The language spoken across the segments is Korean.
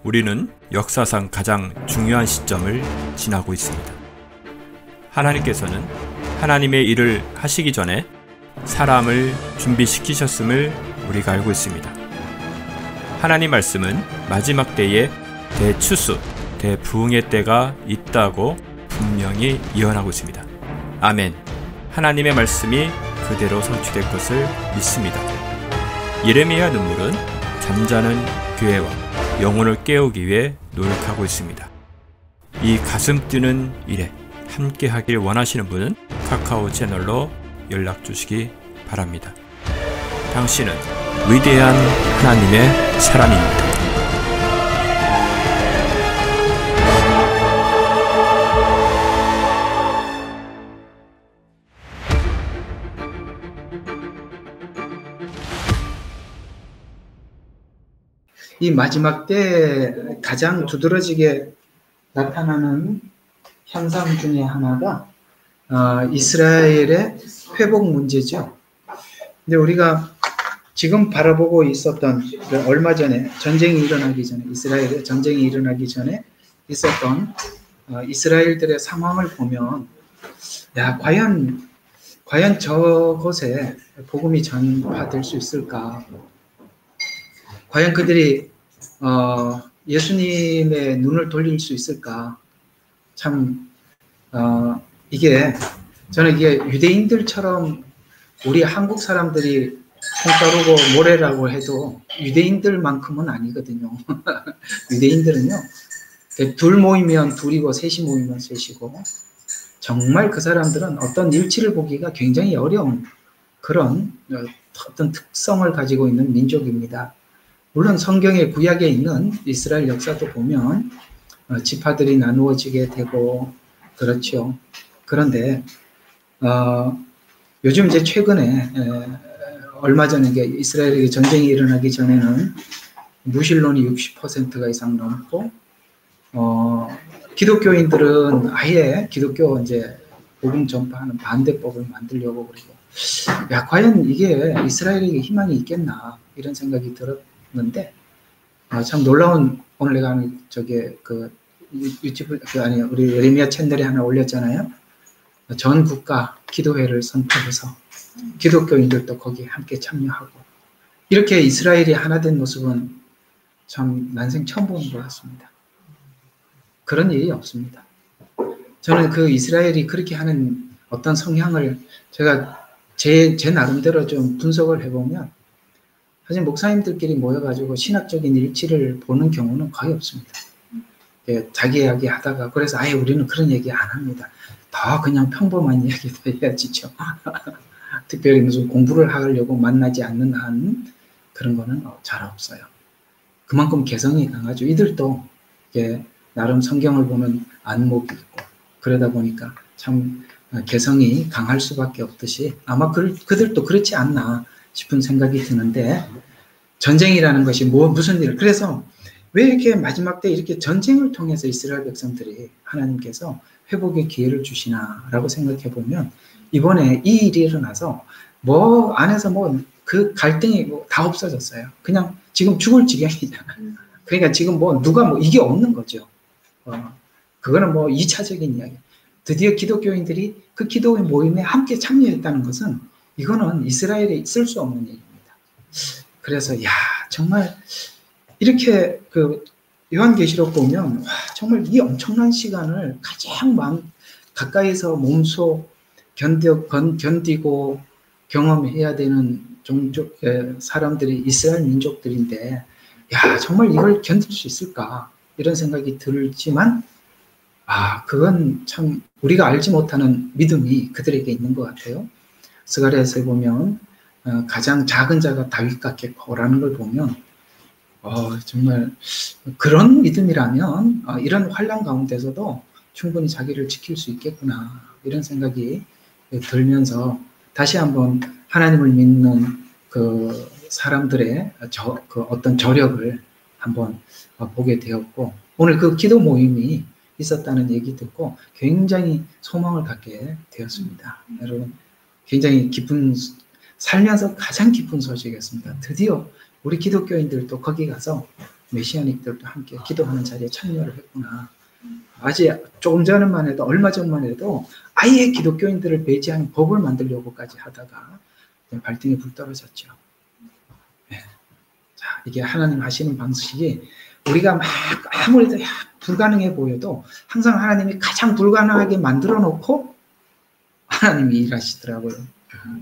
우리는 역사상 가장 중요한 시점을 지나고 있습니다. 하나님께서는 하나님의 일을 하시기 전에 사람을 준비시키셨음을 우리가 알고 있습니다. 하나님 말씀은 마지막 때에 대추수, 대부흥의 때가 있다고 분명히 예언하고 있습니다. 아멘. 하나님의 말씀이 그대로 성취될 것을 믿습니다. 예레미야 눈물은 잠자는 교회와 영혼을 깨우기 위해 노력하고 있습니다. 이 가슴 뛰는 일에 함께 하길 원하시는 분은 카카오 채널로 연락 주시기 바랍니다. 당신은 위대한 하나님의 사람입니다. 이 마지막 때 가장 두드러지게 나타나는 현상 중에 하나가 이스라엘의 회복 문제죠. 근데 우리가 지금 바라보고 있었던 얼마 전에 전쟁이 일어나기 전에 이스라엘의 전쟁이 일어나기 전에 있었던 이스라엘들의 상황을 보면 야 과연 저곳에 복음이 전파될 수 있을까? 과연 그들이 예수님의 눈을 돌릴 수 있을까? 참 저는 이게 유대인들처럼 우리 한국 사람들이 콩가루고 모래라고 해도 유대인들만큼은 아니거든요. 유대인들은요, 둘 모이면 둘이고 셋이 모이면 셋이고, 정말 그 사람들은 어떤 일치를 보기가 굉장히 어려운 그런 어떤 특성을 가지고 있는 민족입니다. 물론 성경의 구약에 있는 이스라엘 역사도 보면 지파들이 나누어지게 되고 그렇죠. 그런데 요즘 이제 최근에 얼마 전에 이스라엘에 전쟁이 일어나기 전에는 무신론이 60%가 이상 넘고 기독교인들은 아예 기독교 이제 복음 전파하는 반대법을 만들려고 그러고 야 과연 이게 이스라엘에게 희망이 있겠나 이런 생각이 들었는데 참 놀라운 오늘 내가 하는 유튜브 우리 예레미야 채널에 하나 올렸잖아요. 전 국가 기도회를 선포해서 기독교인들도 거기에 함께 참여하고 이렇게 이스라엘이 하나 된 모습은 참 난생 처음 보는 것 같습니다. 그런 일이 없습니다. 저는 그 이스라엘이 그렇게 하는 어떤 성향을 제가 제 나름대로 좀 분석을 해보면 사실 목사님들끼리 모여가지고 신학적인 일치를 보는 경우는 거의 없습니다. 자기 이야기 하다가 그래서 아예 우리는 그런 얘기 안 합니다. 더 그냥 평범한 이야기도 해야지죠. 특별히 무슨 공부를 하려고 만나지 않는 한 그런 거는 잘 없어요. 그만큼 개성이 강하죠. 이들도 나름 성경을 보는 안목이 있고 그러다 보니까 참 개성이 강할 수밖에 없듯이 아마 그들도 그렇지 않나 싶은 생각이 드는데 전쟁이라는 것이 무슨 일 그래서 왜 이렇게 마지막 때 이렇게 전쟁을 통해서 이스라엘 백성들이 하나님께서 회복의 기회를 주시나라고 생각해 보면 이번에 이 일이 일어나서 안에서 그 갈등이 다 없어졌어요. 그냥 지금 죽을 지경이잖아요. 그러니까 지금 누가 이게 없는 거죠. 그거는 2차적인 이야기. 드디어 기독교인들이 그 기도회 모임에 함께 참여했다는 것은 이거는 이스라엘에 있을 수 없는 일입니다. 그래서 정말 이렇게 요한계시록 보면 정말 이 엄청난 시간을 가장 가까이서 몸소 견디고 경험해야 되는 종족의 사람들이 이스라엘 민족들인데 정말 이걸 견딜 수 있을까 이런 생각이 들지만 그건 참 우리가 알지 못하는 믿음이 그들에게 있는 것 같아요. 스가랴서에 보면 가장 작은 자가 다윗 같겠고라는 걸 보면 정말 그런 믿음이라면 이런 환난 가운데서도 충분히 자기를 지킬 수 있겠구나 이런 생각이 들면서 다시 한번 하나님을 믿는 그 사람들의 어떤 저력을 한번 보게 되었고 오늘 그 기도 모임이 있었다는 얘기 듣고 굉장히 소망을 갖게 되었습니다. 여러분 굉장히 살면서 가장 기쁜 소식이었습니다. 드디어 우리 기독교인들도 거기 가서 메시아닉들도 함께 기도하는 자리에 참여를 했구나. 아직 조금 전만 해도, 얼마 전만 해도 아예 기독교인들을 배제하는 법을 만들려고까지 하다가 발등에 불 떨어졌죠. 네. 자, 이게 하나님 하시는 방식이 우리가 막 아무래도 불가능해 보여도 항상 하나님이 가장 불가능하게 만들어 놓고 하나님이 일하시더라고요.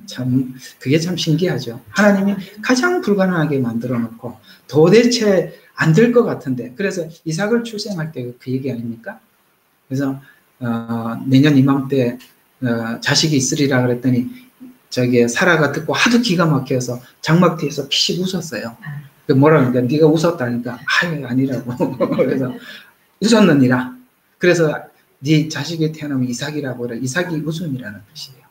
참, 그게 참 신기하죠. 하나님이 가장 불가능하게 만들어 놓고 도대체 안 될 것 같은데, 그래서 이삭을 출생할 때 그 얘기 아닙니까? 그래서 내년 이맘때 자식이 있으리라 그랬더니 저기 사라가 듣고 하도 기가 막혀서 장막 뒤에서 피식 웃었어요. 뭐라 그러니까 네가 웃었다니까 아유 아니라고. 그래서 웃었느니라. 그래서 네 자식이 태어나면 이삭이라고 그래. 이삭이 웃음이라는 뜻이에요.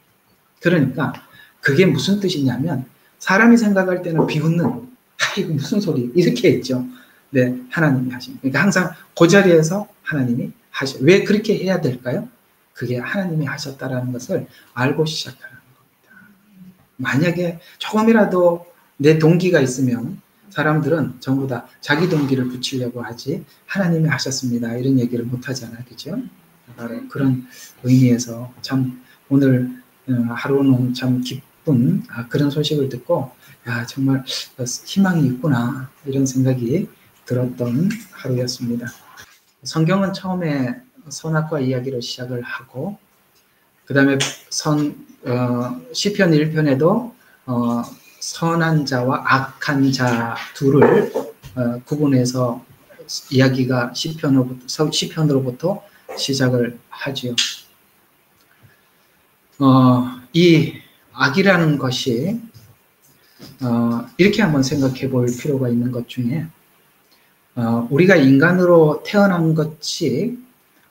그러니까 그게 무슨 뜻이냐면 사람이 생각할 때는 비웃는 이거 무슨 소리 이렇게 했죠. 네, 하나님이 하신. 그러니까 항상 그 자리에서 하나님이 하셔. 왜 그렇게 해야 될까요? 그게 하나님이 하셨다라는 것을 알고 시작하는 겁니다. 만약에 조금이라도 내 동기가 있으면 사람들은 전부 다 자기 동기를 붙이려고 하지 하나님이 하셨습니다 이런 얘기를 못 하잖아요. 그죠? 바로 그런 의미에서 참 오늘 하루는 참 기쁜 그런 소식을 듣고 야 정말 희망이 있구나 이런 생각이 들었던 하루였습니다. 성경은 처음에 선악과 이야기로 시작을 하고 그 다음에 시편 1편에도 선한 자와 악한 자 둘을 구분해서 이야기가 시편으로부터 시작을 하지요. 이 악이라는 것이 이렇게 한번 생각해 볼 필요가 있는 것 중에 우리가 인간으로 태어난 것이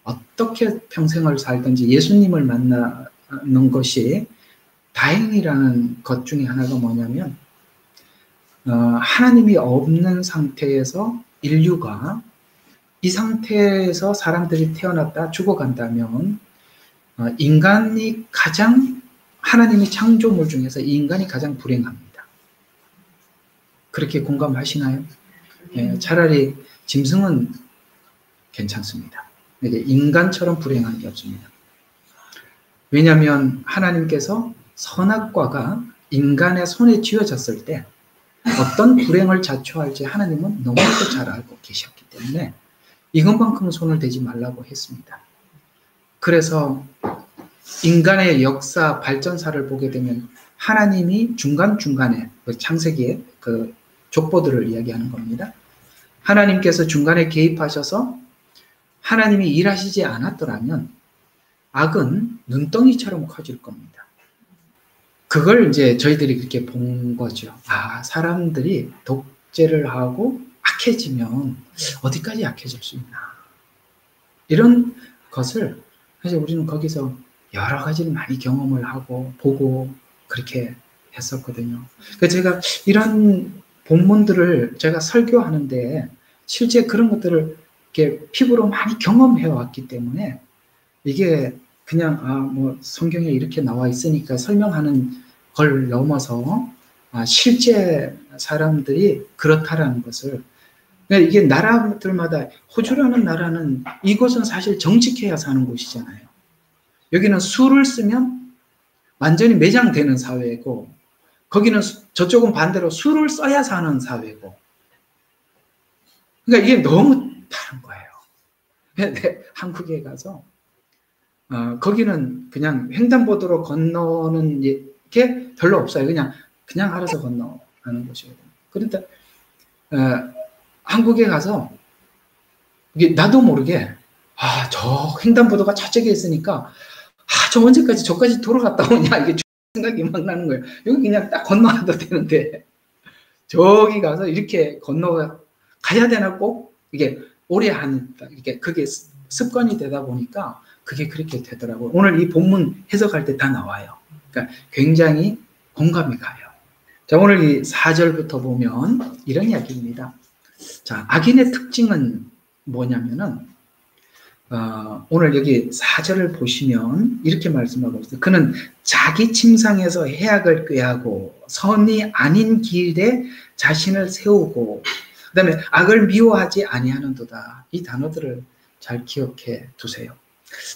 어떻게 평생을 살든지 예수님을 만나는 것이 다행이라는 것 중에 하나가 뭐냐면 하나님이 없는 상태에서 인류가 이 상태에서 사람들이 태어났다 죽어간다면 인간이 가장 하나님이 창조물 중에서 이 인간이 가장 불행합니다. 그렇게 공감하시나요? 예, 차라리 짐승은 괜찮습니다. 인간처럼 불행한 게 없습니다. 왜냐하면 하나님께서 선악과가 인간의 손에 쥐어졌을 때 어떤 불행을 자초할지 하나님은 너무나도 잘 알고 계셨기 때문에 이것만큼은 손을 대지 말라고 했습니다. 그래서 인간의 역사 발전사를 보게 되면 하나님이 중간중간에 창세기의 그 족보들을 이야기하는 겁니다. 하나님께서 중간에 개입하셔서 하나님이 일하시지 않았더라면 악은 눈덩이처럼 커질 겁니다. 그걸 이제 저희들이 그렇게 본 거죠. 사람들이 독재를 하고 악해지면 어디까지 약해질 수 있나. 이런 것을 사실 우리는 거기서 여러 가지를 많이 경험을 하고 보고 그렇게 했었거든요. 그래서 제가 이런 본문들을 제가 설교하는데 실제 그런 것들을 이렇게 피부로 많이 경험해 왔기 때문에 이게 그냥 뭐 성경에 이렇게 나와 있으니까 설명하는 걸 넘어서 실제 사람들이 그렇다라는 것을 이게 나라들마다 호주라는 나라는 이곳은 사실 정직해야 사는 곳이잖아요. 여기는 술을 쓰면 완전히 매장되는 사회고 거기는 저쪽은 반대로 술을 써야 사는 사회고 그러니까 이게 너무 다른 거예요. 근데 한국에 가서 거기는 그냥 횡단보도로 건너는 게 별로 없어요. 그냥 알아서 건너가는 곳이거든요. 그런데 한국에 가서 이게 나도 모르게 저 횡단보도가 저쪽에 있으니까 저 언제까지 저까지 돌아갔다 오냐 이게 생각이 막 나는 거예요. 여기 그냥 딱 건너가도 되는데 저기 가서 이렇게 건너가야 되나 꼭 이게 오래 하니까 이게 그게 습관이 되다 보니까 그게 그렇게 되더라고요. 오늘 이 본문 해석할 때 다 나와요. 그러니까 굉장히 공감이 가요. 자, 오늘 이 4절부터 보면 이런 이야기입니다. 자, 악인의 특징은 뭐냐면은 오늘 여기 4절을 보시면 이렇게 말씀하고 있어요. 그는 자기 침상에서 해악을 꾀하고 선이 아닌 길에 자신을 세우고 그다음에 악을 미워하지 아니하는도다. 이 단어들을 잘 기억해 두세요.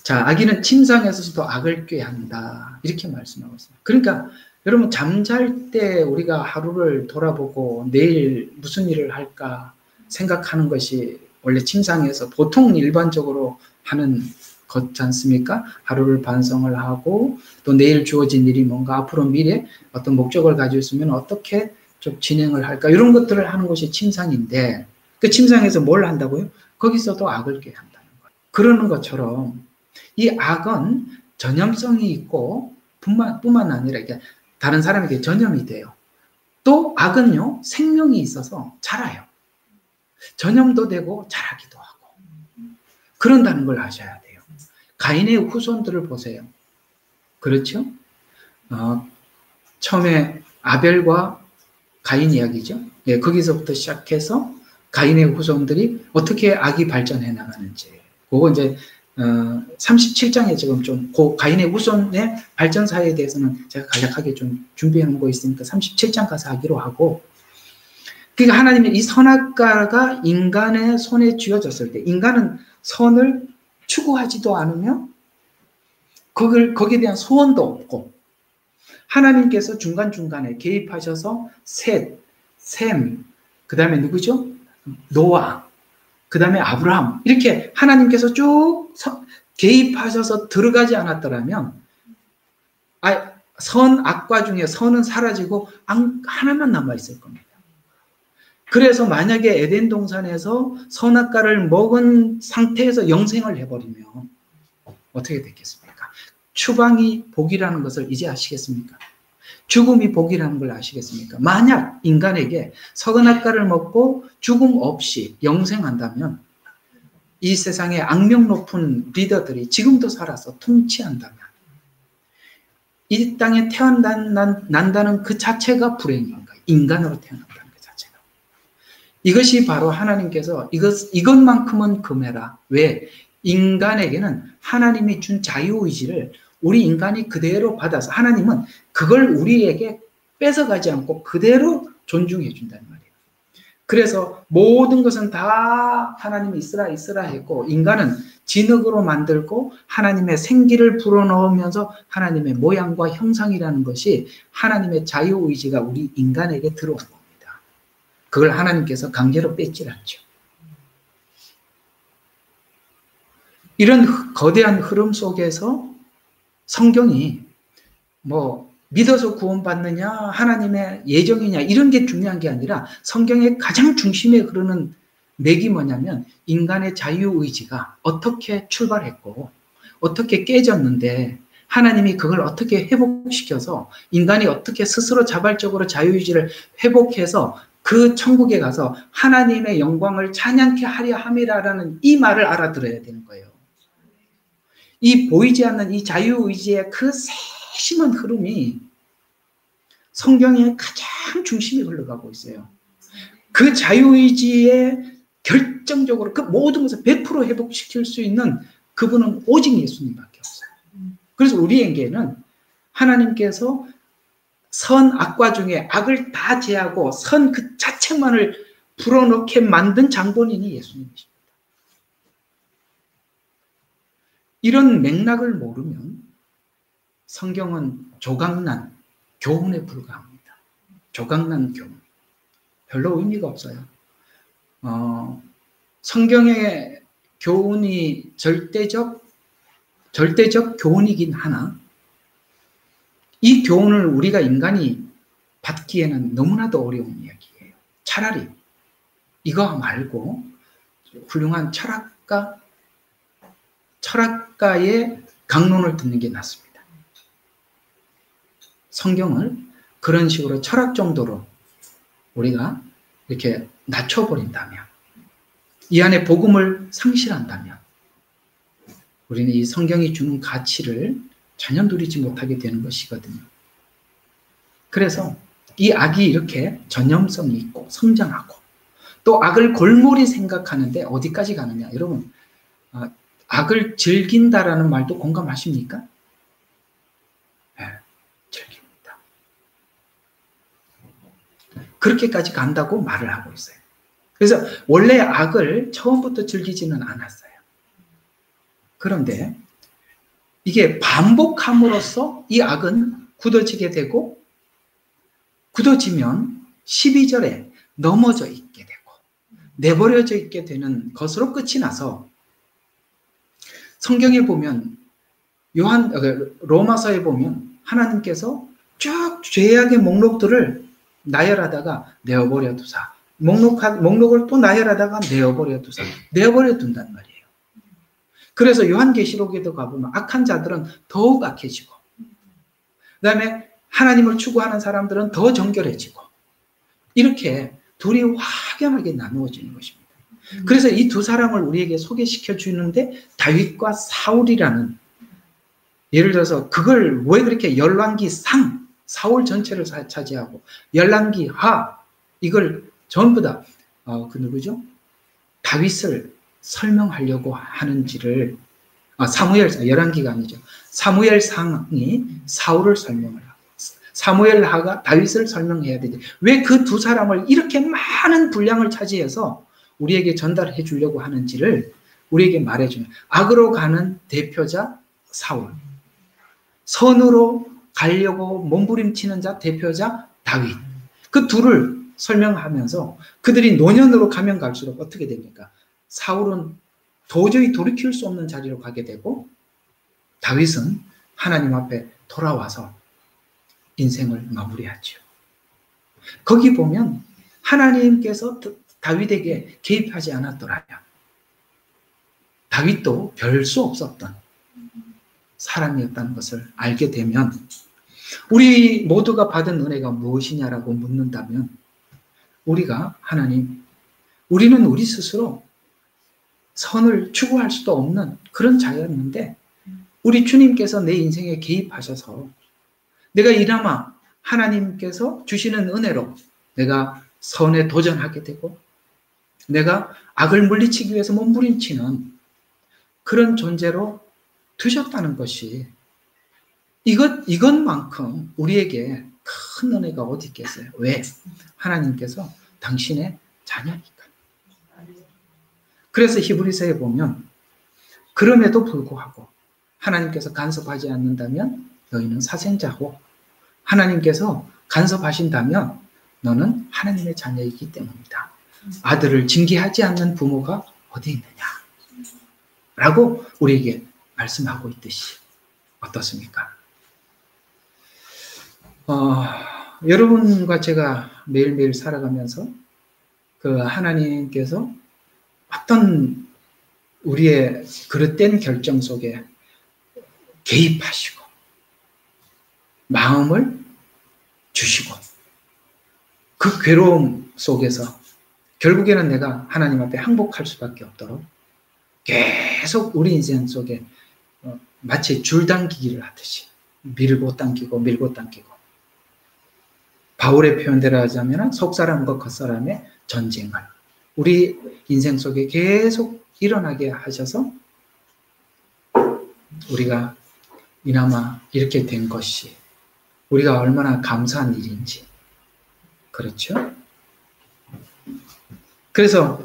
자, 악인은 침상에서도 악을 꾀한다. 이렇게 말씀하고 있습니다. 그러니까 여러분 잠잘 때 우리가 하루를 돌아보고 내일 무슨 일을 할까 생각하는 것이 원래 침상에서 보통 일반적으로 하는 거지 않습니까? 하루를 반성을 하고 또 내일 주어진 일이 뭔가 앞으로 미래 어떤 목적을 가지고 있으면 어떻게 좀 진행을 할까 이런 것들을 하는 것이 침상인데 그 침상에서 뭘 한다고요? 거기서도 악을 꾀한다는 거예요. 그러는 것처럼 이 악은 전염성이 있고 뿐만 아니라 이게 다른 사람에게 전염이 돼요. 또 악은요 생명이 있어서 자라요. 전염도 되고 자라기도 하고 그런다는 걸 아셔야 돼요. 가인의 후손들을 보세요. 그렇죠? 처음에 아벨과 가인 이야기죠. 예, 거기서부터 시작해서 가인의 후손들이 어떻게 악이 발전해 나가는지 그거 이제 37장에 지금 좀 가인의 후손의 발전사에 대해서는 제가 간략하게 좀 준비해 놓은 거 있으니까 37장 가서 하기로 하고 그러니까 하나님의 이 선악과가 인간의 손에 쥐어졌을 때 인간은 선을 추구하지도 않으며 거기에 대한 소원도 없고 하나님께서 중간중간에 개입하셔서 셋, 셈, 그 다음에 누구죠? 노아, 그 다음에 아브라함 이렇게 하나님께서 쭉 개입하셔서 들어가지 않았더라면 선, 악과 중에 선은 사라지고 하나만 남아있을 겁니다. 그래서 만약에 에덴 동산에서 선악과를 먹은 상태에서 영생을 해버리면 어떻게 됐겠습니까? 추방이 복이라는 것을 이제 아시겠습니까? 죽음이 복이라는 걸 아시겠습니까? 만약 인간에게 선악과를 먹고 죽음 없이 영생한다면 이 세상에 악명 높은 리더들이 지금도 살아서 통치한다면 이 땅에 태어난다는 그 자체가 불행인 거예요. 인간으로 태어난다는 그 자체가. 이것이 바로 하나님께서 이것만큼은 금해라. 왜? 인간에게는 하나님이 준 자유의지를 우리 인간이 그대로 받아서 하나님은 그걸 우리에게 뺏어가지 않고 그대로 존중해 준다는 말이에요. 그래서 모든 것은 다 하나님이 있으라 했고 인간은 진흙으로 만들고 하나님의 생기를 불어넣으면서 하나님의 모양과 형상이라는 것이 하나님의 자유의지가 우리 인간에게 들어온 겁니다. 그걸 하나님께서 강제로 뺏질 않죠. 이런 거대한 흐름 속에서 성경이 믿어서 구원받느냐 하나님의 예정이냐 이런 게 중요한 게 아니라 성경의 가장 중심에 흐르는 맥이 뭐냐면 인간의 자유의지가 어떻게 출발했고 어떻게 깨졌는데 하나님이 그걸 어떻게 회복시켜서 인간이 어떻게 스스로 자발적으로 자유의지를 회복해서 그 천국에 가서 하나님의 영광을 찬양케 하려 함이라는 이 말을 알아들어야 되는 거예요. 이 보이지 않는 이 자유의지의 그 세심한 흐름이 성경의 가장 중심에 흘러가고 있어요. 그 자유의지에 결정적으로 그 모든 것을 100% 회복시킬 수 있는 그분은 오직 예수님밖에 없어요. 그래서 우리에게는 하나님께서 선, 악과 중에 악을 다 제하고 선 그 자체만을 불어넣게 만든 장본인이 예수님이십니다. 이런 맥락을 모르면 성경은 조각난 교훈에 불과합니다. 조각난 교훈. 별로 의미가 없어요. 성경의 교훈이 절대적 교훈이긴 하나 이 교훈을 우리가 인간이 받기에는 너무나도 어려운 이야기예요. 차라리 이거 말고 훌륭한 철학가의 강론을 듣는 게 낫습니다. 성경을 그런 식으로 철학 정도로 우리가 이렇게 낮춰버린다면 이 안에 복음을 상실한다면 우리는 이 성경이 주는 가치를 전혀 누리지 못하게 되는 것이거든요. 그래서 이 악이 이렇게 전염성이 있고 성장하고 또 악을 골몰이 생각하는데 어디까지 가느냐. 여러분 악을 즐긴다라는 말도 공감하십니까? 네, 즐깁니다. 그렇게까지 간다고 말을 하고 있어요. 그래서 원래 악을 처음부터 즐기지는 않았어요. 그런데 이게 반복함으로써 이 악은 굳어지게 되고, 굳어지면 12절에 넘어져 있게 되고 내버려져 있게 되는 것으로 끝이 나서, 성경에 보면 로마서에 보면 하나님께서 쭉 죄악의 목록들을 나열하다가 내어버려 두사, 목록을 또 나열하다가 내어버려 두사, 내어버려 둔단 말이에요. 그래서 요한계시록에도 가보면 악한 자들은 더욱 악해지고, 그 다음에 하나님을 추구하는 사람들은 더 정결해지고, 이렇게 둘이 확연하게 나누어지는 것입니다. 그래서 이 두 사람을 우리에게 소개시켜 주는데, 다윗과 사울이라는, 예를 들어서 그걸 왜 그렇게 열왕기 상, 사울 전체를 차지하고 열왕기 하, 이걸 전부 다 누구죠? 다윗을 설명하려고 하는지를, 열왕기가 아니죠. 사무엘상이 사울을 설명을 하고, 사무엘하가 다윗을 설명해야 되지. 왜 그 두 사람을 이렇게 많은 분량을 차지해서 우리에게 전달해 주려고 하는지를 우리에게 말해주는, 악으로 가는 대표자 사울, 선으로 가려고 몸부림치는 자 대표자 다윗, 그 둘을 설명하면서 그들이 노년으로 가면 갈수록 어떻게 됩니까? 사울은 도저히 돌이킬 수 없는 자리로 가게 되고, 다윗은 하나님 앞에 돌아와서 인생을 마무리하죠. 거기 보면 하나님께서 다윗에게 개입하지 않았더라면 다윗도 별 수 없었던 사람이었다는 것을 알게 되면, 우리 모두가 받은 은혜가 무엇이냐라고 묻는다면, 우리가 우리는 우리 스스로 선을 추구할 수도 없는 그런 자였는데, 우리 주님께서 내 인생에 개입하셔서 내가 이나마 하나님께서 주시는 은혜로 내가 선에 도전하게 되고, 내가 악을 물리치기 위해서 몸부림치는 그런 존재로 두셨다는 것이, 이것만큼 우리에게 큰 은혜가 어디 있겠어요? 왜? 하나님께서 당신의 자녀니까. 그래서 히브리서에 보면, 그럼에도 불구하고 하나님께서 간섭하지 않는다면 너희는 사생자고, 하나님께서 간섭하신다면 너는 하나님의 자녀이기 때문이다. 아들을 징계하지 않는 부모가 어디 있느냐 라고 우리에게 말씀하고 있듯이, 어떻습니까? 여러분과 제가 매일매일 살아가면서 그 하나님께서 어떤 우리의 그릇된 결정 속에 개입하시고 마음을 주시고, 그 괴로움 속에서 결국에는 내가 하나님 앞에 항복할 수밖에 없도록 계속 우리 인생 속에 마치 줄당기기를 하듯이 밀고 당기고 밀고 당기고, 바울의 표현대로 하자면 속사람과 겉사람의 전쟁을 우리 인생 속에 계속 일어나게 하셔서 우리가 이나마 이렇게 된 것이 우리가 얼마나 감사한 일인지. 그렇죠? 그래서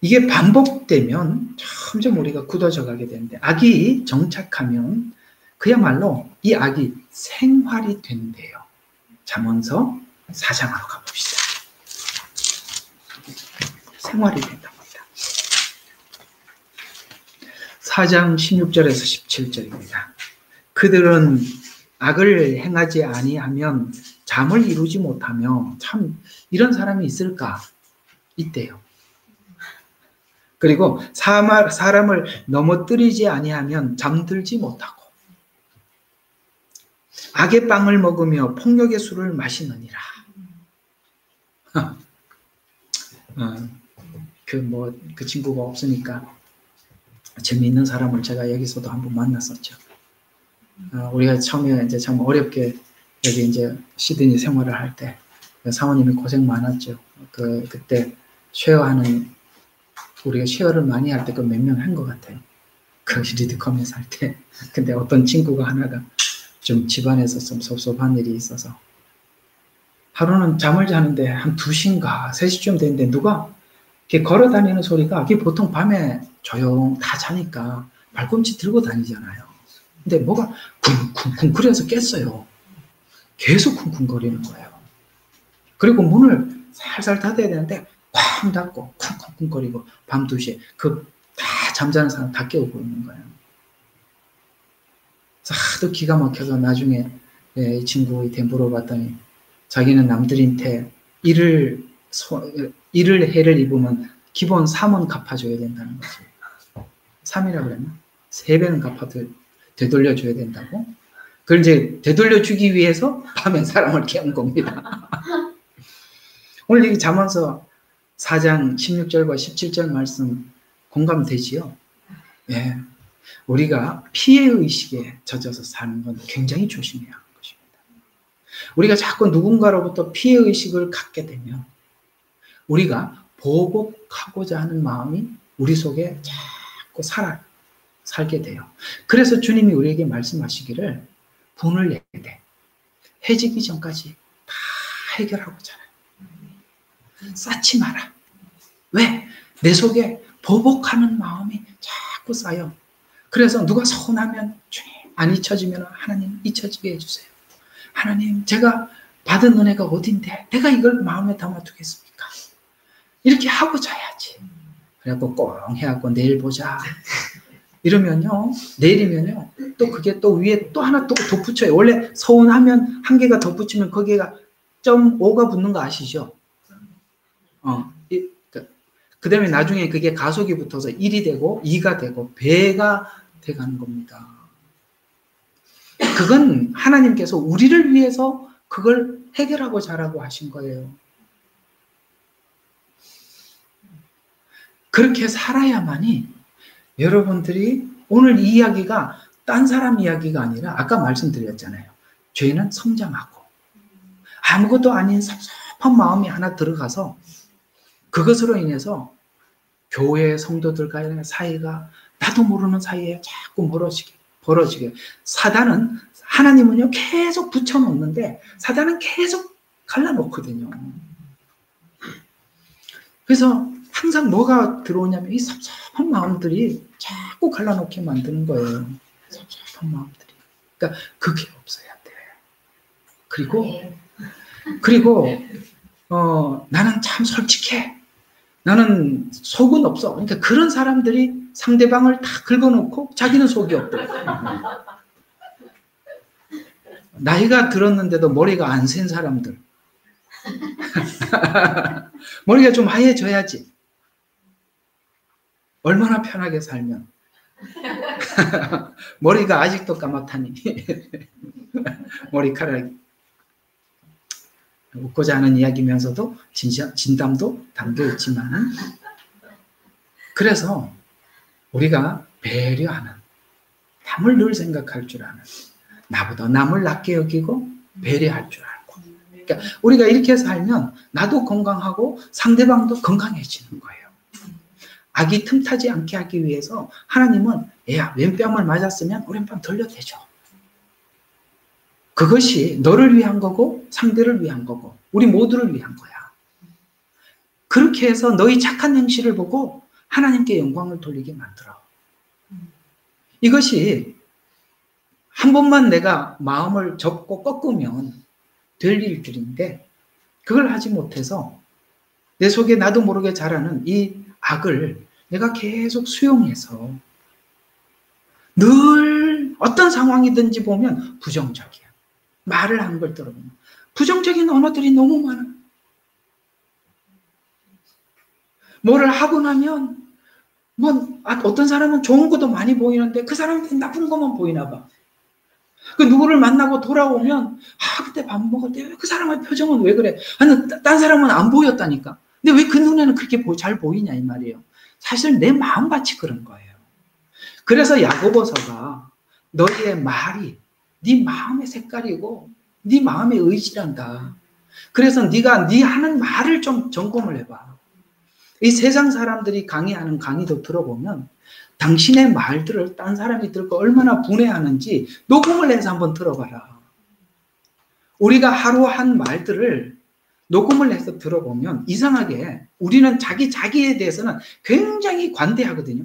이게 반복되면 점점 우리가 굳어져 가게 되는데, 악이 정착하면 그야말로 이 악이 생활이 된대요. 잠언서 4장으로 가봅시다. 생활이 된답니다. 4장 16절에서 17절입니다. 그들은 악을 행하지 아니하면 잠을 이루지 못하며, 참 이런 사람이 있을까? 있대요. 그리고 사람을 넘어뜨리지 아니하면 잠들지 못하고, 악의 빵을 먹으며 폭력의 술을 마시느니라. 그 친구가 없으니까 재미있는 사람을 제가 여기서도 한번 만났었죠. 우리가 처음에 이제 참 어렵게 여기 이제 시드니 생활을 할 때 사모님이 고생 많았죠. 그때 쉐어하는, 우리가 쉐어를 많이 할 때 그 몇 명 한 것 같아요. 그 리드컴에서 할 때. 근데 어떤 친구가 하나가 좀 집안에서 좀 섭섭한 일이 있어서 하루는 잠을 자는데 한 2시인가 3시쯤 됐는데 누가 이렇게 걸어 다니는 소리가, 이게 보통 밤에 조용 다 자니까 발꿈치 들고 다니잖아요. 근데 뭐가 쿵쿵쿵 그래서 깼어요. 계속 쿵쿵거리는 거예요. 그리고 문을 살살 닫아야 되는데 쾅 닫고 쿵쿵쿵거리고 밤 2시에 다 잠자는 사람 다 깨우고 있는 거예요. 그래서 하도 기가 막혀서 나중에 이 친구한테 물어봤더니 자기는 남들한테 일을 해를 입으면 기본 3은 갚아줘야 된다는 거죠. 3이라고 그랬나? 3배는 되돌려줘야 된다고? 그걸 이제 되돌려주기 위해서 밤에 사람을 깨운 겁니다. 오늘 이 잠언서 4장 16절과 17절 말씀 공감되지요? 예. 우리가 피해의식에 젖어서 사는 건 굉장히 조심해야 하는 것입니다. 우리가 자꾸 누군가로부터 피해의식을 갖게 되면 우리가 보복하고자 하는 마음이 우리 속에 자꾸 살게 돼요. 그래서 주님이 우리에게 말씀하시기를 분을 내되 해지기 전까지 다 해결하고 자라. 쌓지 마라. 왜? 내 속에 보복하는 마음이 자꾸 쌓여. 그래서 누가 서운하면 안 잊혀지면 하나님 잊혀지게 해주세요. 하나님 제가 받은 은혜가 어딘데 내가 이걸 마음에 담아두겠습니까? 이렇게 하고 자야지. 그래갖고 꽁 해갖고 내일 보자. 이러면요, 내일이면요, 또 그게 또 위에 또 하나 또 덧붙여요. 원래 서운하면 한 개가 덧붙이면 거기가 0.5가 붙는 거 아시죠? 그 다음에 나중에 그게 가속이 붙어서 1이 되고 2가 되고 배가 돼가는 겁니다. 그건 하나님께서 우리를 위해서 그걸 해결하고 자라고 하신 거예요. 그렇게 살아야만이 여러분들이 오늘 이 이야기가 딴 사람 이야기가 아니라 아까 말씀드렸잖아요. 죄는 성장하고 아무것도 아닌 섭섭한 마음이 하나 들어가서 그것으로 인해서 교회 성도들과의 사이가 나도 모르는 사이에 자꾸 벌어지게. 사단은, 하나님은요 계속 붙여놓는데 사단은 계속 갈라놓거든요. 그래서 항상 뭐가 들어오냐면 이 섭섭한 마음들이 자꾸 갈라놓게 만드는 거예요. 섭섭한 마음들이. 그러니까 그게 없어야 돼. 그리고 나는 참 솔직해. 나는 속은 없어. 그러니까 그런 사람들이 상대방을 다 긁어놓고 자기는 속이 없대. 나이가 들었는데도 머리가 안 센 사람들. 머리가 좀 하얘져야지. 얼마나 편하게 살면. 머리가 아직도 까맣다니. 머리카락이. 웃고자 하는 이야기면서도 진담도 담겨있지만 그래서 우리가 배려하는, 남을 늘 생각할 줄 아는, 나보다 남을 낮게 여기고 배려할 줄 알고, 그러니까 우리가 이렇게 살면 나도 건강하고 상대방도 건강해지는 거예요. 악이 틈타지 않게 하기 위해서 하나님은 야, 왼뺨을 맞았으면 오른뺨 돌려대죠. 그것이 너를 위한 거고 상대를 위한 거고 우리 모두를 위한 거야. 그렇게 해서 너희 착한 행실을 보고 하나님께 영광을 돌리게 만들어. 이것이 한 번만 내가 마음을 접고 꺾으면 될 일들인데 그걸 하지 못해서 내 속에 나도 모르게 자라는 이 악을 내가 계속 수용해서 늘 어떤 상황이든지 보면 부정적이야. 말을 하는 걸 들어보면 부정적인 언어들이 너무 많아. 뭐를 하고 나면 어떤 사람은 좋은 것도 많이 보이는데 그 사람한테 나쁜 것만 보이나 봐. 그 누구를 만나고 돌아오면 그때 밥 먹을 때 그 사람의 표정은 왜 그래? 아니, 딴 사람은 안 보였다니까. 근데 왜 그 눈에는 그렇게 잘 보이냐 이 말이에요. 사실 내 마음같이 그런 거예요. 그래서 야고보서가 너희의 말이 네 마음의 색깔이고 네 마음의 의지란다. 그래서 네가 네 하는 말을 좀 점검을 해봐. 이 세상 사람들이 강의하는 강의도 들어보면 당신의 말들을 딴 사람이 듣고 얼마나 분해하는지 녹음을 해서 한번 들어봐라. 우리가 하루 한 말들을 녹음을 해서 들어보면 이상하게 우리는 자기에 대해서는 굉장히 관대하거든요.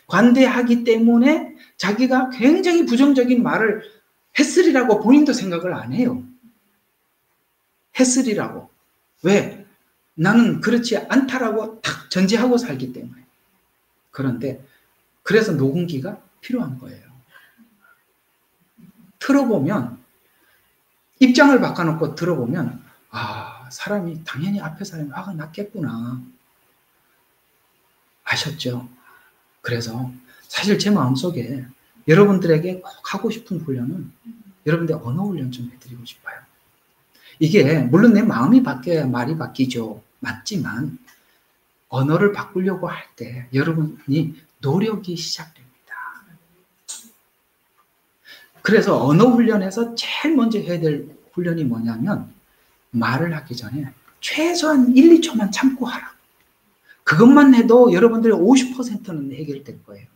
관대하기 때문에 자기가 굉장히 부정적인 말을 했으리라고 본인도 생각을 안 해요. 했으리라고. 왜? 나는 그렇지 않다라고 딱 전제하고 살기 때문에. 그런데 그래서 녹음기가 필요한 거예요. 틀어보면 입장을 바꿔놓고 들어보면 사람이 당연히 앞에 사람이 화가 났겠구나. 아셨죠? 그래서 사실 제 마음속에 여러분들에게 꼭 하고 싶은 훈련은 여러분들 언어 훈련 좀 해드리고 싶어요. 이게 물론 내 마음이 바뀌어야 말이 바뀌죠. 맞지만 언어를 바꾸려고 할 때 여러분이 노력이 시작됩니다. 그래서 언어 훈련에서 제일 먼저 해야 될 훈련이 뭐냐면 말을 하기 전에 최소한 1, 2초만 참고 하라. 그것만 해도 여러분들의 50%는 해결될 거예요.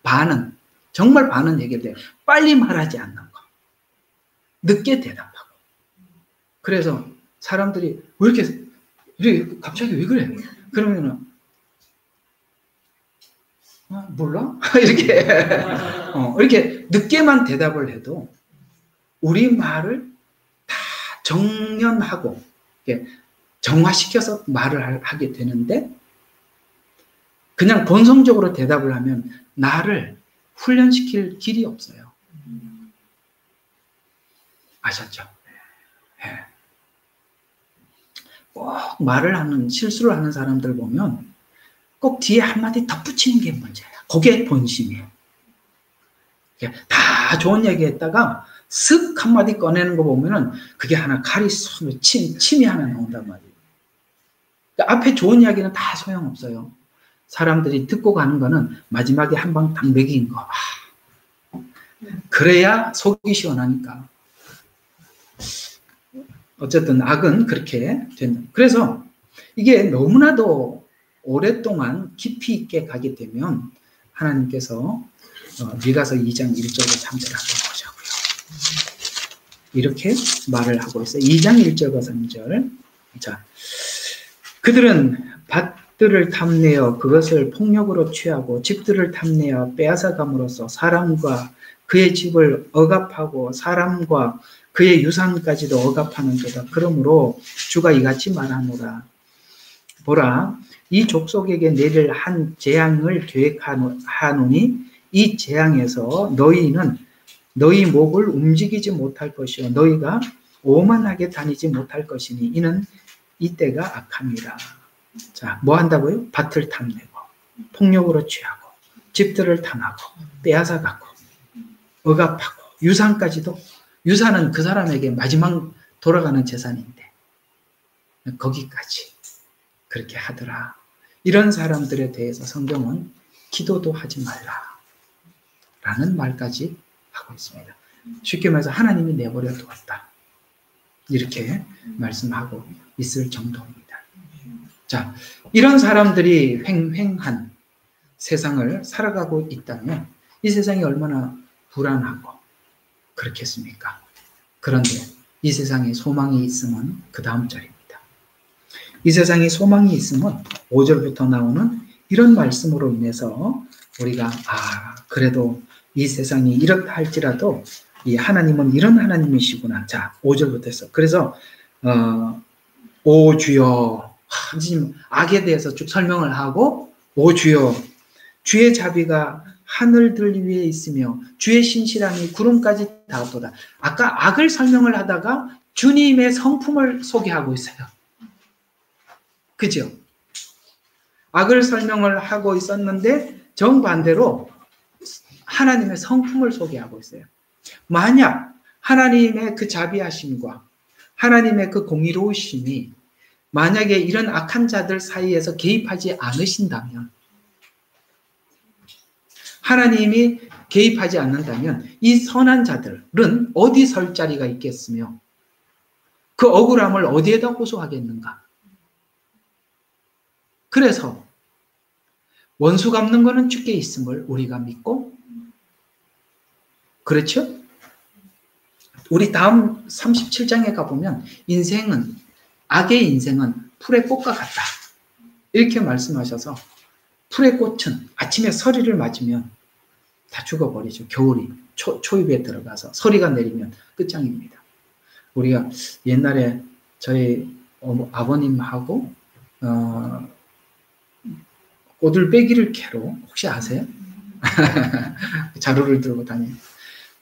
반은, 정말 반은 해결돼요. 빨리 말하지 않는 거. 늦게 대답하고. 그래서 사람들이 왜 이렇게 갑자기 왜 그래? 그러면은 몰라? 이렇게 늦게만 대답을 해도 우리 말을 다 정연하고 정화시켜서 말을 하게 되는데 그냥 본성적으로 대답을 하면 나를 훈련시킬 길이 없어요. 아셨죠? 네. 꼭 말을 하는 실수를 하는 사람들 보면 꼭 뒤에 한마디 덧붙이는 게 문제야. 그게 본심이에요. 다 좋은 얘기했다가 쓱 한마디 꺼내는 거 보면은 그게 하나 칼이 침이 하나 나온단 말이에요. 그러니까 앞에 좋은 이야기는 다 소용없어요. 사람들이 듣고 가는 거는 마지막에 한 방 딱 먹인 거. 그래야 속이 시원하니까. 어쨌든 악은 그렇게 된다. 그래서 이게 너무나도 오랫동안 깊이 있게 가게 되면 하나님께서 미가서 2장 1절과 3절 한번 보자고요. 이렇게 말을 하고 있어요. 2장 1절과 3절. 자, 그들은 밭들을 탐내어 그것을 폭력으로 취하고 집들을 탐내어 빼앗아감으로써 사람과 그의 집을 억압하고 사람과 그의 유산까지도 억압하는도다. 그러므로 주가 이같이 말하노라. 보라, 이 족속에게 내릴 한 재앙을 계획하노니 이 재앙에서 너희는 너희 목을 움직이지 못할 것이요 너희가 오만하게 다니지 못할 것이니 이는 이때가 악합니다. 자, 뭐 한다고요? 밭을 탐내고 폭력으로 취하고 집들을 탐하고 빼앗아가고 억압하고 유산까지도. 유산은 그 사람에게 마지막 돌아가는 재산인데 거기까지 그렇게 하더라. 이런 사람들에 대해서 성경은 기도도 하지 말라 라는 말까지 하고 있습니다. 쉽게 말해서 하나님이 내버려 두었다. 이렇게 말씀하고 있을 정도입니다. 자, 이런 사람들이 횡행한 세상을 살아가고 있다면 이 세상이 얼마나 불안하고 그렇겠습니까? 그런데 이 세상에 소망이 있으면 그 다음 절입니다. 이 세상에 소망이 있으면 5절부터 나오는 이런 말씀으로 인해서 우리가 그래도 이 세상이 이렇다 할지라도 이 하나님은 이런 하나님이시구나. 자, 5절부터 해서 그래서 오 주여, 악에 대해서 쭉 설명을 하고 오 주여, 주의 자비가 하늘들 위에 있으며 주의 신실함이 구름까지 닿았도다. 아까 악을 설명을 하다가 주님의 성품을 소개하고 있어요. 그죠? 악을 설명을 하고 있었는데 정반대로 하나님의 성품을 소개하고 있어요. 만약 하나님의 그 자비하심과 하나님의 그 공의로우심이 만약에 이런 악한 자들 사이에서 개입하지 않으신다면, 하나님이 개입하지 않는다면 이 선한 자들은 어디 설 자리가 있겠으며 그 억울함을 어디에다 호소하겠는가? 그래서 원수 갚는 거는 주께 있음을 우리가 믿고, 그렇죠? 우리 다음 37장에 가보면 악의 인생은 풀의 꽃과 같다. 이렇게 말씀하셔서 풀의 꽃은 아침에 서리를 맞으면 다 죽어버리죠. 겨울이 초입에 들어가서 서리가 내리면 끝장입니다. 우리가 옛날에 저희 아버님하고 꼬들빼기를 캐러 혹시 아세요? 자루를 들고 다니는.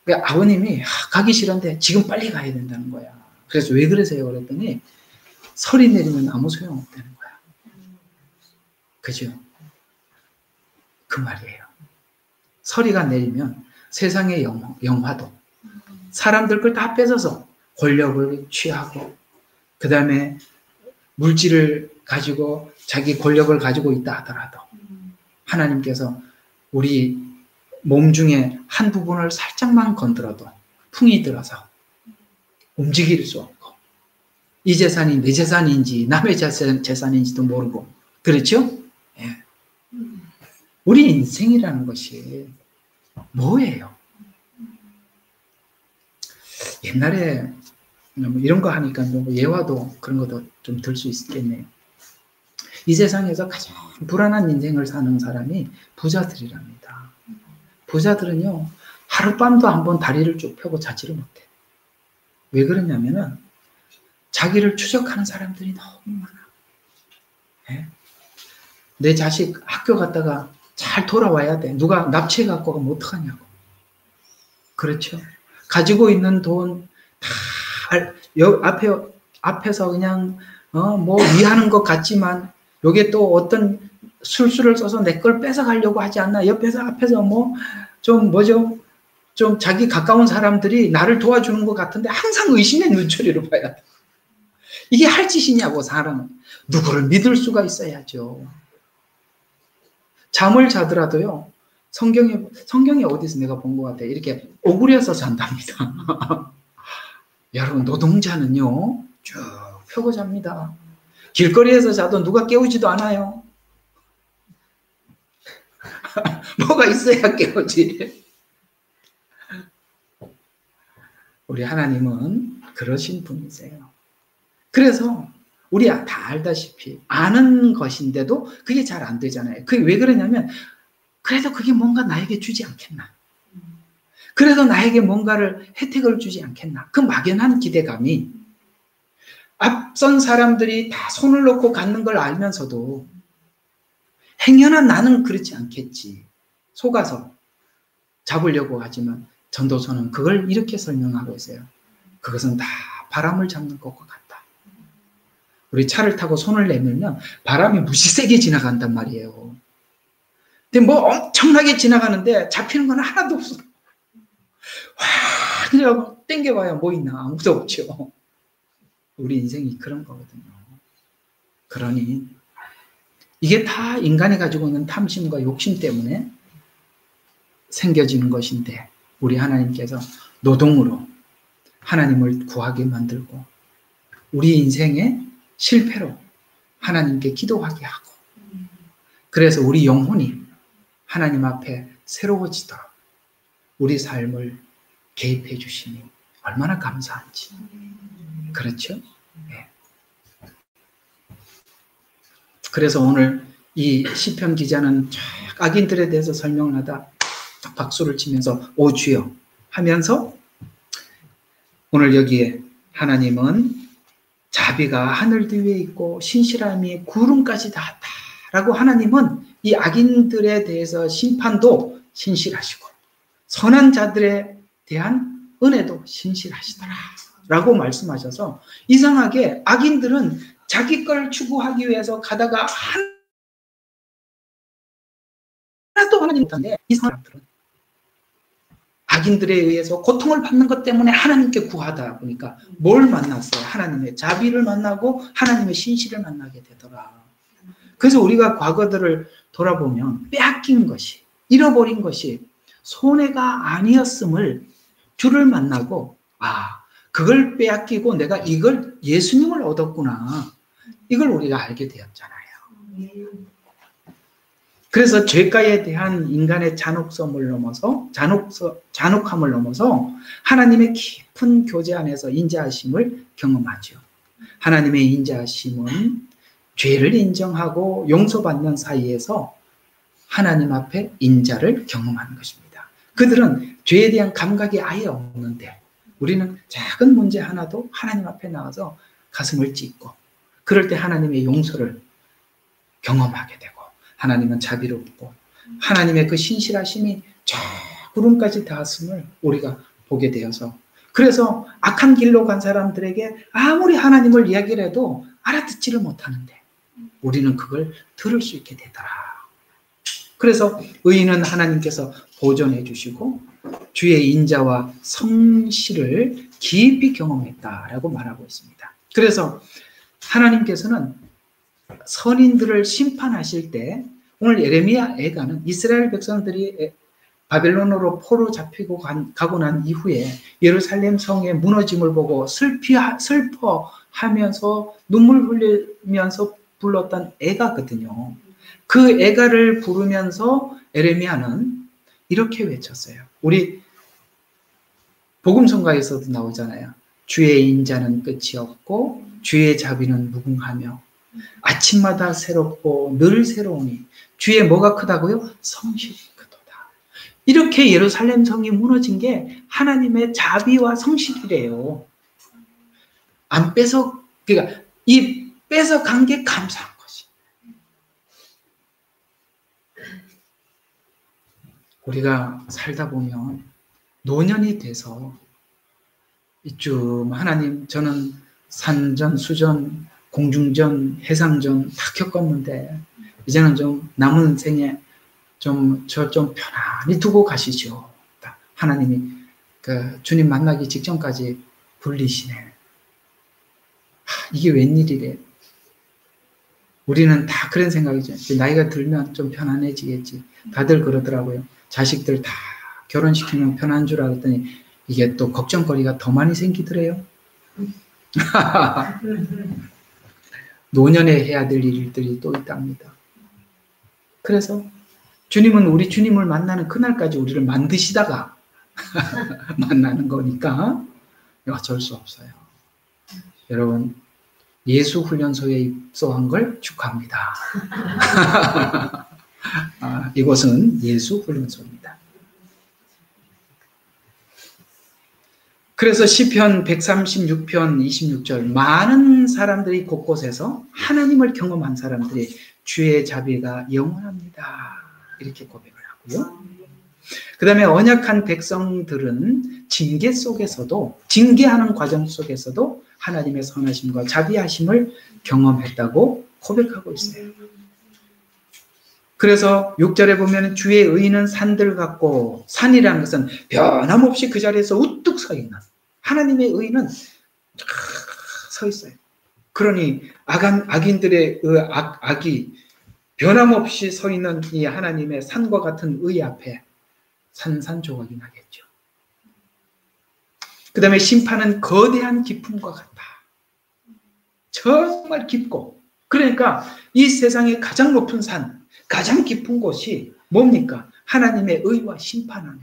그러니까 아버님이 가기 싫은데 지금 빨리 가야 된다는 거야. 그래서 왜 그러세요? 그랬더니 설이 내리면 아무 소용없다는 거야. 그죠? 그 말이에요. 서리가 내리면 세상의 영화도 사람들 걸 다 뺏어서 권력을 취하고 그 다음에 물질을 가지고 자기 권력을 가지고 있다 하더라도 하나님께서 우리 몸 중에 한 부분을 살짝만 건드려도 풍이 들어서 움직일 수 없고 이 재산이 내 재산인지 남의 재산인지도 모르고 그렇죠? 예. 우리 인생이라는 것이 뭐예요? 옛날에 이런 거 하니까 예화도 그런 것도 좀 들 수 있겠네요. 이 세상에서 가장 불안한 인생을 사는 사람이 부자들이랍니다. 부자들은요, 하룻밤도 한번 다리를 쭉 펴고 자지를 못해. 왜 그러냐면은 자기를 추적하는 사람들이 너무 많아. 네? 내 자식 학교 갔다가 잘 돌아와야 돼. 누가 납치해 갖고 가면 어떡하냐고. 그렇죠? 가지고 있는 돈 다 앞에서 그냥 뭐 위하는 것 같지만 요게 또 어떤 술수를 써서 내 걸 뺏어가려고 하지 않나. 앞에서 뭐 좀 자기 가까운 사람들이 나를 도와주는 것 같은데 항상 의심의 눈초리로 봐야 돼. 이게 할 짓이냐고. 사람은 누구를 믿을 수가 있어야죠. 잠을 자더라도요, 성경에 어디서 내가 본 것 같아. 이렇게 오그려서 잔답니다. 여러분, 노동자는요, 쭉 펴고 잡니다. 길거리에서 자도 누가 깨우지도 않아요. 뭐가 있어야 깨우지. 우리 하나님은 그러신 분이세요. 그래서 우리 다 알다시피 아는 것인데도 그게 잘 안 되잖아요. 그게 왜 그러냐면 그래도 그게 뭔가 나에게 주지 않겠나. 그래도 나에게 뭔가를 혜택을 주지 않겠나. 그 막연한 기대감이 앞선 사람들이 다 손을 놓고 갖는 걸 알면서도 행여나 나는 그렇지 않겠지. 속아서 잡으려고 하지만 전도서는 그걸 이렇게 설명하고 있어요. 그것은 다 바람을 잡는 것과 같다. 우리 차를 타고 손을 내밀면 바람이 무지 세게 지나간단 말이에요. 근데 뭐 엄청나게 지나가는데 잡히는 건 하나도 없어. 와, 그냥 땡겨봐야 뭐 있나. 아무도 없죠. 우리 인생이 그런 거거든요. 그러니 이게 다 인간이 가지고 있는 탐심과 욕심 때문에 생겨지는 것인데 우리 하나님께서 노동으로 하나님을 구하게 만들고 우리 인생의 실패로 하나님께 기도하게 하고 그래서 우리 영혼이 하나님 앞에 새로워지도록 우리 삶을 개입해 주시니 얼마나 감사한지. 그렇죠? 네. 그래서 오늘 이 시편 기자는 악인들에 대해서 설명을 하다 박수를 치면서 오 주여 하면서 오늘 여기에 하나님은 자비가 하늘 위에 있고 신실함이 구름까지 닿았다 라고 하나님은 이 악인들에 대해서 심판도 신실하시고 선한 자들에 대한 은혜도 신실하시더라 라고 말씀하셔서 이상하게 악인들은 자기 걸 추구하기 위해서 가다가 하나도 하나님 못한데 이 사람들은 악인들에 의해서 고통을 받는 것 때문에 하나님께 구하다 보니까 뭘 만났어요? 하나님의 자비를 만나고 하나님의 신실을 만나게 되더라. 그래서 우리가 과거들을 돌아보면 빼앗긴 것이, 잃어버린 것이 손해가 아니었음을 주를 만나고 그걸 빼앗기고 내가 이걸 예수님을 얻었구나. 이걸 우리가 알게 되었잖아요. 그래서 죄가에 대한 인간의 잔혹함을 넘어서 하나님의 깊은 깊은 교제 안에서 인자하심을 경험하죠. 하나님의 인자하심은 죄를 인정하고 용서받는 사이에서 하나님 앞에 인자를 경험하는 것입니다. 그들은 죄에 대한 감각이 아예 없는데 우리는 작은 문제 하나도 하나님 앞에 나와서 가슴을 찢고 그럴 때 하나님의 용서를 경험하게 되고 하나님은 자비롭고 하나님의 그 신실하심이 저 구름까지 닿았음을 우리가 보게 되어서 그래서 악한 길로 간 사람들에게 아무리 하나님을 이야기를 해도 알아듣지를 못하는데 우리는 그걸 들을 수 있게 되더라. 그래서 의인은 하나님께서 보존해 주시고 주의 인자와 성실을 깊이 경험했다라고 말하고 있습니다. 그래서 하나님께서는 선인들을 심판하실 때 오늘 예레미야 애가는 이스라엘 백성들이 바벨론으로 포로 잡히고 가고 난 이후에 예루살렘 성의 무너짐을 보고 슬퍼하면서 눈물 흘리면서 불렀던 애가거든요. 그 애가를 부르면서 예레미야는 이렇게 외쳤어요. 우리 복음성가에서도 나오잖아요. 주의 인자는 끝이 없고 주의 자비는 무궁하며 아침마다 새롭고 늘 새로우니 주의 뭐가 크다고요? 성실이 크도다. 이렇게 예루살렘 성이 무너진 게 하나님의 자비와 성실이래요. 안 그러니까 이 뺏어간 게 감사한 것이. 우리가 살다 보면 노년이 돼서 이쯤 하나님 저는 산전, 수전, 공중전, 해상전 다 겪었는데 이제는 좀 남은 생에 좀 편안히 두고 가시죠. 하나님이 그 주님 만나기 직전까지 불리시네. 이게 웬일이래. 우리는 다 그런 생각이죠. 나이가 들면 좀 편안해지겠지. 다들 그러더라고요. 자식들 다 결혼시키면 편한 줄 알았더니 이게 또 걱정거리가 더 많이 생기더래요. 노년에 해야 될 일들이 또 있답니다. 그래서 주님은 우리 주님을 만나는 그날까지 우리를 만드시다가 만나는 거니까 어쩔 수 없어요. 여러분 예수 훈련소에 입소한 걸 축하합니다. 이곳은 예수 훈련소입니다. 그래서 시편 136편 26절 많은 사람들이 곳곳에서 하나님을 경험한 사람들이 주의 자비가 영원합니다. 이렇게 고백을 하고요. 그 다음에 언약한 백성들은 징계하는 과정 속에서도 하나님의 선하심과 자비하심을 경험했다고 고백하고 있어요. 그래서 6절에 보면 주의 의인은 산들 같고 산이라는 것은 변함없이 그 자리에서 우뚝 서 있는 하나님의 의인은 서 있어요. 그러니 악인들의 악이 변함없이 서 있는 이 하나님의 산과 같은 의 앞에 산산조각이 나겠죠. 그 다음에 심판은 거대한 기품과 같다. 정말 깊고 그러니까 이 세상의 가장 높은 산 가장 깊은 곳이 뭡니까? 하나님의 의와 심판 안에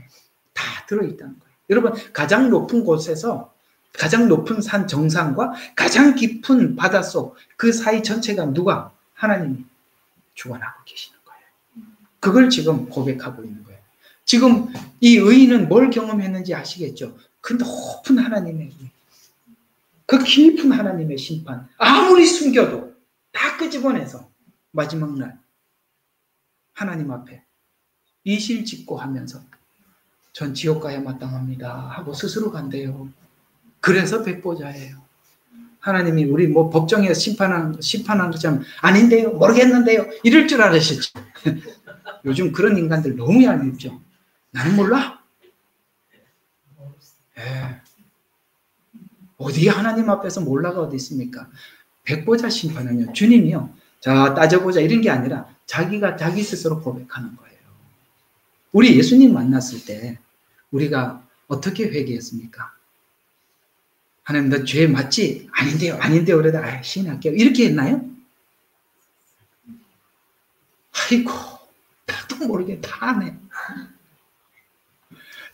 다 들어있다는 거예요. 여러분 가장 높은 곳에서 가장 높은 산 정상과 가장 깊은 바닷속 그 사이 전체가 누가? 하나님이 주관하고 계시는 거예요. 그걸 지금 고백하고 있는 거예요. 지금 이 의인은 뭘 경험했는지 아시겠죠? 그 높은 하나님의 의, 그 깊은 하나님의 심판 아무리 숨겨도 다 끄집어내서 마지막 날 하나님 앞에 이실직고 하면서 전 지옥 가야 마땅합니다 하고 스스로 간대요. 그래서 백보자예요. 하나님이 우리 뭐 법정에서 심판하는 것처럼 아닌데요, 모르겠는데요 이럴 줄 알으셨죠. 요즘 그런 인간들 너무 얄밉죠. 나는 몰라. 어디 하나님 앞에서 몰라가 어디 있습니까? 백보자 심판은요, 주님이요, 자 따져보자 이런 게 아니라 자기가 자기 스스로 고백하는 거예요. 우리 예수님 만났을 때 우리가 어떻게 회개했습니까? 하나님 나 죄 맞지? 아닌데요 그러다 시인할게요 이렇게 했나요? 아이고 나도 모르게 다 하네.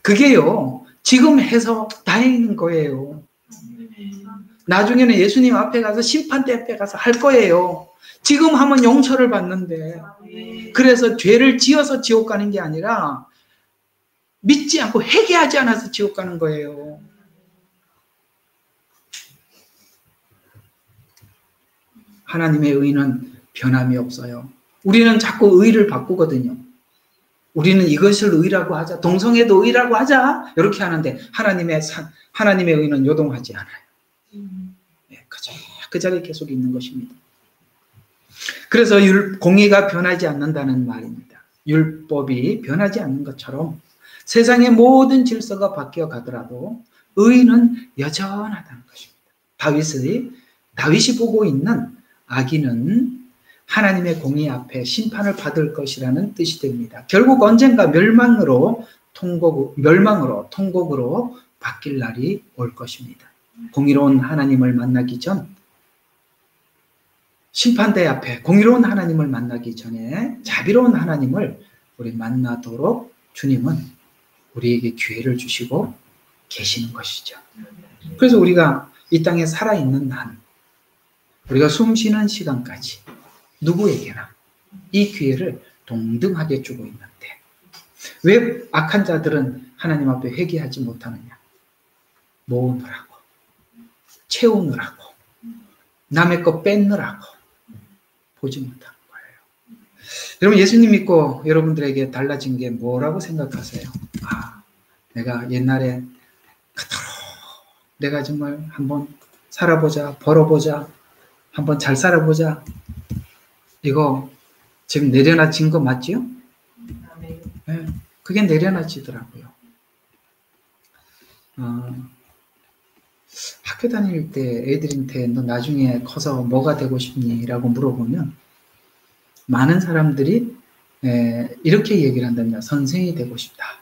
그게요 지금 해서 다행인 거예요. 나중에는 예수님 앞에 가서 심판대 앞에 가서 할 거예요. 지금 하면 용서를 받는데, 그래서 죄를 지어서 지옥 가는 게 아니라 믿지 않고 회개하지 않아서 지옥 가는 거예요. 하나님의 의는 변함이 없어요. 우리는 자꾸 의를 바꾸거든요. 우리는 이것을 의라고 하자, 동성애도 의라고 하자, 이렇게 하는데 하나님의 의는 요동하지 않아요. 네, 그 자리에 계속 있는 것입니다. 그래서 공의가 변하지 않는다는 말입니다. 율법이 변하지 않는 것처럼 세상의 모든 질서가 바뀌어 가더라도 의는 여전하다는 것입니다. 다윗이 보고 있는 악인은 하나님의 공의 앞에 심판을 받을 것이라는 뜻이 됩니다. 결국 언젠가 멸망으로 통곡으로 바뀔 날이 올 것입니다. 공의로운 하나님을 만나기 전, 심판대 앞에 공의로운 하나님을 만나기 전에 자비로운 하나님을 우리 만나도록 주님은 우리에게 기회를 주시고 계시는 것이죠. 그래서 우리가 이 땅에 살아있는 한, 우리가 숨 쉬는 시간까지 누구에게나 이 기회를 동등하게 주고 있는데 왜 악한 자들은 하나님 앞에 회개하지 못하느냐? 모으느라고, 채우느라고, 남의 거 뺏느라고 보지 못하는 거예요. 여러분, 예수님 믿고 여러분들에게 달라진 게 뭐라고 생각하세요? 내가 옛날에 그토록 내가 정말 한번 살아보자, 벌어보자, 한번 잘 살아보자, 이거 지금 내려놔진 거 맞지요? 네, 그게 내려놔지더라고요. 학교 다닐 때 애들한테 너 나중에 커서 뭐가 되고 싶니? 라고 물어보면 많은 사람들이 이렇게 얘기를 한답니다. 선생이 되고 싶다.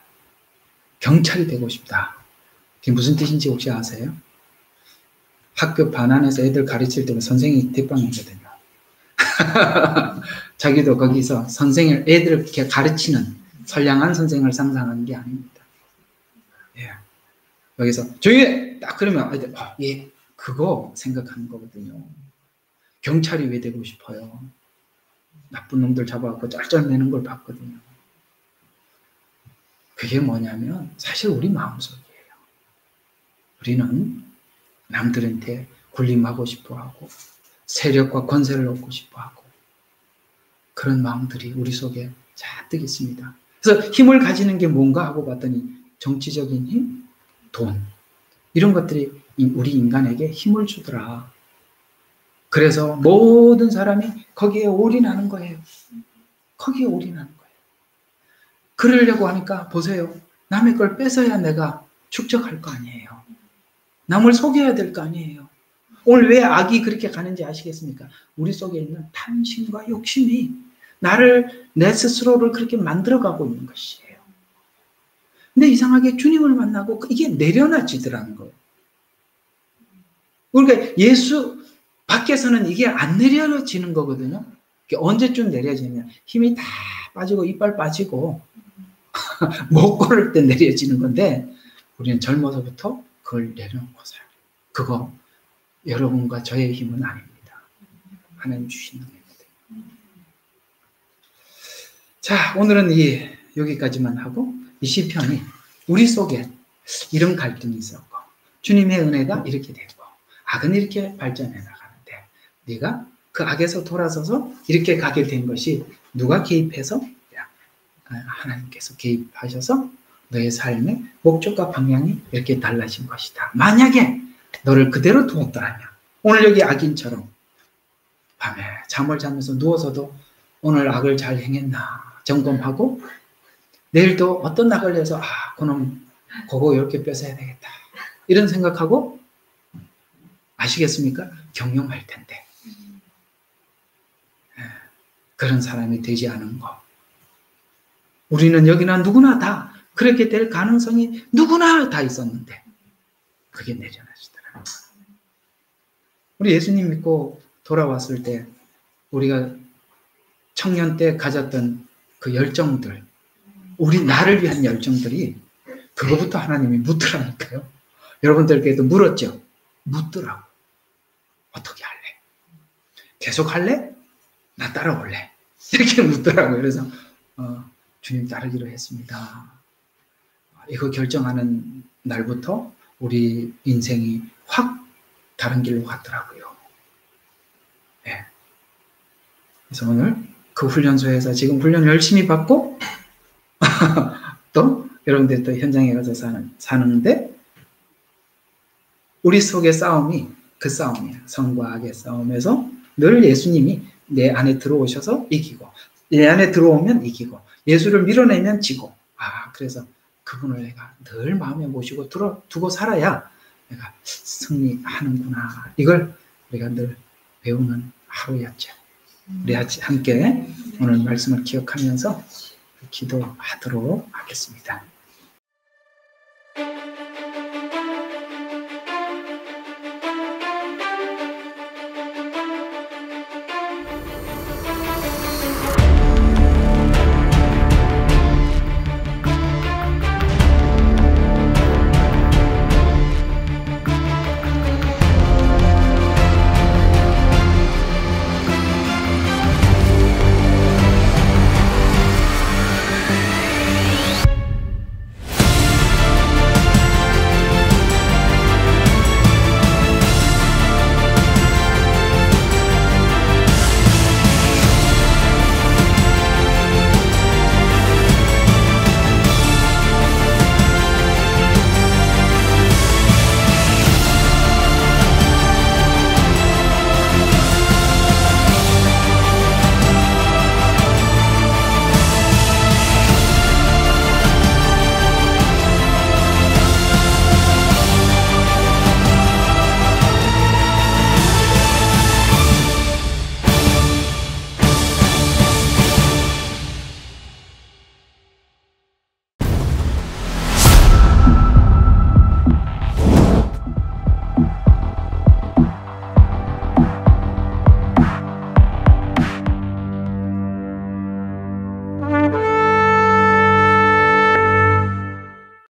경찰이 되고 싶다. 그게 무슨 뜻인지 혹시 아세요? 학교 반환에서 애들 가르칠 때는 선생이 대빵이거든요. 자기도 거기서 선생을 애들을 이렇게 가르치는 선량한 선생을 상상하는 게 아닙니다. 예. 여기서 조용히 딱 그러면 아이들 예, 그거 생각하는 거거든요. 경찰이 왜 되고 싶어요? 나쁜 놈들 잡아갖고 쩔쩔매는 걸 봤거든요. 그게 뭐냐면 사실 우리 마음속이에요. 우리는 남들한테 군림하고 싶어하고 세력과 권세를 얻고 싶어하고 그런 마음들이 우리 속에 잔뜩 있습니다. 그래서 힘을 가지는 게 뭔가 하고 봤더니 정치적인 힘, 돈 이런 것들이 우리 인간에게 힘을 주더라. 그래서 모든 사람이 거기에 올인하는 거예요. 거기에 올인하는 거예요. 그러려고 하니까 보세요. 남의 걸 뺏어야 내가 축적할 거 아니에요. 남을 속여야 될 거 아니에요. 오늘 왜 악이 그렇게 가는지 아시겠습니까? 우리 속에 있는 탐심과 욕심이 내 스스로를 그렇게 만들어가고 있는 것이에요. 근데 이상하게 주님을 만나고 이게 내려놔지더라는 거예요. 그러니까 예수 밖에서는 이게 안 내려지는 거거든요. 언제쯤 내려지냐면 힘이 다 빠지고 이빨 빠지고 못 걸을 때 내려지는 건데 우리는 젊어서부터 그걸 내려놓고 살아요. 그거 여러분과 저의 힘은 아닙니다. 하나님 주신 능력입니다. 자, 오늘은 여기까지만 하고 이 시편이 우리 속에 이런 갈등이 있었고 주님의 은혜가 이렇게 되고 악은 이렇게 발전해 나가는데 네가 그 악에서 돌아서서 이렇게 가게 된 것이 누가 개입해서? 하나님께서 개입하셔서 너의 삶의 목적과 방향이 이렇게 달라진 것이다. 만약에 너를 그대로 두었더라면 오늘 여기 악인처럼 밤에 잠을 자면서 누워서도 오늘 악을 잘 행했나 점검하고 내일도 어떤 악을 해서 그놈 그거 이렇게 뺏어야 되겠다 이런 생각하고 아시겠습니까? 경영할 텐데 그런 사람이 되지 않은 거. 우리는 여기나 누구나 다 그렇게 될 가능성이 누구나 다 있었는데 그게 내려놔지더라고요. 우리 예수님 믿고 돌아왔을 때 우리가 청년 때 가졌던 그 열정들, 나를 위한 열정들이 그거부터 하나님이 묻더라니까요. 여러분들께도 물었죠? 묻더라고. 어떻게 할래? 계속 할래? 나 따라올래? 이렇게 묻더라고요. 그래서 주님 따르기로 했습니다. 이거 결정하는 날부터 우리 인생이 확 다른 길로 갔더라고요. 네. 그래서 오늘 그 훈련소에서 지금 훈련 열심히 받고 또 여러분들 또 현장에 가서 사는데 우리 속의 싸움이 그 싸움이에요. 성과 악의 싸움에서 늘 예수님이 내 안에 들어오셔서 이기고 내 안에 들어오면 이기고 예수를 밀어내면 지고 그래서 그분을 내가 늘 마음에 모시고 두고 살아야 내가 승리하는구나. 이걸 우리가 늘 배우는 하루였죠. 우리 함께 오늘 말씀을 기억하면서 기도하도록 하겠습니다.